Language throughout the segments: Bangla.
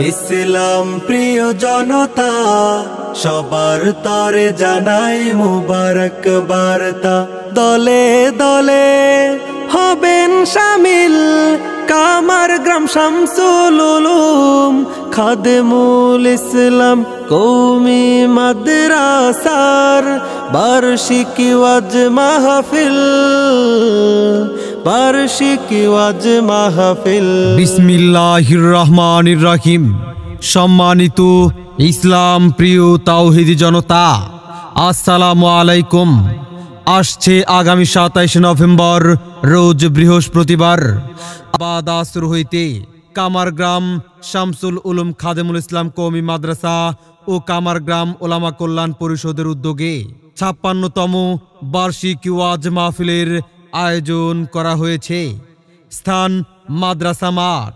ইসলাম প্রিয় জনতা সবার তরে জানাই মুবারক বার্তা। দলে দলে হবেন শামিল কামার গ্রাম শামসুল উলুম খাদেমুল ইসলাম কওমি মাদ্রাসার বার্ষিক ওয়াজ মাহফিল, বার্ষিক ওয়াজ মাহফিল। বিসমিল্লাহির রহমানির রহিম। সম্মানিত ইসলাম প্রিয় তাওহীদি জনতা, আসসালামু আলাইকুম। আসছে আগামী 27 নভেম্বর রোজ বৃহস্পতিবার বাদ আসর হইতে কামারগ্রাম শামসুল উলুম খাদেমুল ইসলাম কওমি মাদ্রাসা ও কামারগ্রাম ওলামা কল্যাণ পরিষদের উদ্যোগে 56তম বার্ষিক ওয়াজ মাহফিলের আয়োজন করা হয়েছে। স্থান মাদ্রাসা মাঠ,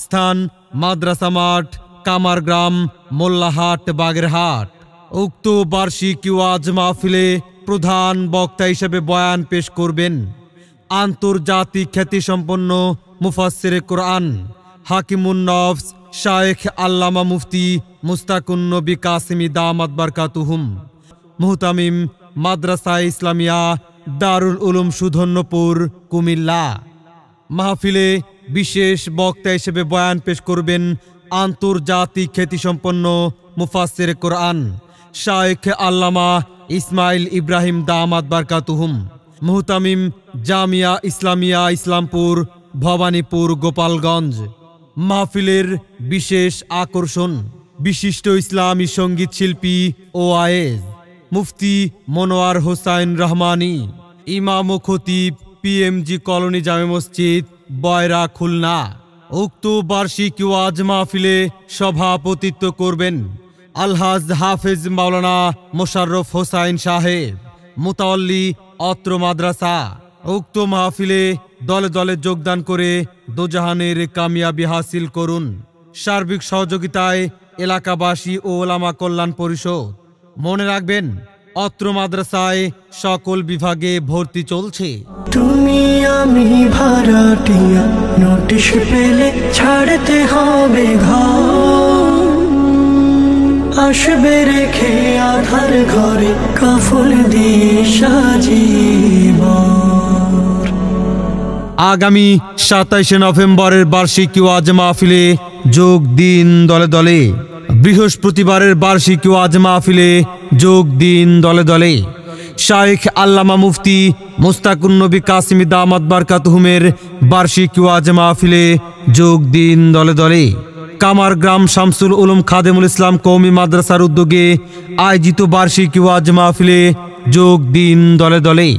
স্থান মাদ্রাসা মাঠ, কামারগ্রাম, মোল্লাহাট, বাগেরহাট। উক্ত বার্ষিক ওয়াজ মাহফিলে প্রধান বক্তা হিসেবে বয়ান পেশ করবেন আন্তর্জাতিক খ্যাতিসম্পন্ন মুফাসসিরে কোরআন হাকিমুন নফস শায়েখ আল্লামা মুফতি মুস্তাকুন নবী কাসিমি দামাত বারকাতুহুম, মুহতামিম মাদ্রাসা ইসলামিয়া দারুল উলুম সুধন্যপুর, কুমিল্লা। মাহফিলে বিশেষ বক্তা হিসেবে বয়ান পেশ করবেন আন্তর্জাতিক খ্যাতিসম্পন্ন মুফাসসিরে কোরআন শায়েখ আল্লামা ইসমাইল ইব্রাহিম দামাত বারকাতুহুম, মুহতামিম জামিয়া ইসলামিয়া ইসলামপুর, ভবানীপুর, গোপালগঞ্জ। মাহফিলের বিশেষ আকর্ষণ বিশিষ্ট ইসলামী সঙ্গীত শিল্পী ও আয়েজ মুফতি মনোয়ার হোসাইন রহমানী, ইমাম ও খতিব পিএমজি কলোনি জামে মসজিদ, বয়রা, খুলনা। উক্ত বার্ষিক ওয়াজ মাহফিলে সভাপতিত্ব করবেন আলহাজ হাফেজ মাওলানা মোশাররফ হোসাইন সাহেব, মুতাওয়াল্লি অত্র মাদ্রাসা। উক্ত মাহফিলে দলে দলে যোগদান করে দোজাহানের কামিয়াবি হাসিল করুন। সার্বিক সহযোগিতায় এলাকাবাসী ও ওলামা কল্যাণ পরিষদ। মনে রাখবেন, অত্র মাদ্রাসায় সকল বিভাগে ভর্তি চলছে। তুমি আমি ভাড়াটিয়া, নোটিশ পেলে ছাড়তে হবে ঘর, আসবে রেখে আধার ঘরে কাফল দিয়ে সাজিব। আগামী 27 নভেম্বরের বার্ষিক ওয়াজ মাহফিলে যোগ দিন দলে দলে। বৃহস্পতিবারের বার্ষিক ওয়াজ মাহফিলে যোগ দিন দলে দলে। শায়েখ আল্লামা মুফতি মুস্তাকুন নবী কাসিমি দামাত বারকাতুহুমের বার্ষিক ওয়াজ মাহফিলে যোগ দিন দলে দলে। কামারগ্রাম শামসুল উলুম খাদেমুল ইসলাম কওমি মাদ্রাসার উদ্যোগে আয়োজিত বার্ষিক ওয়াজ মাহফিলে যোগ দিন দলে দলে।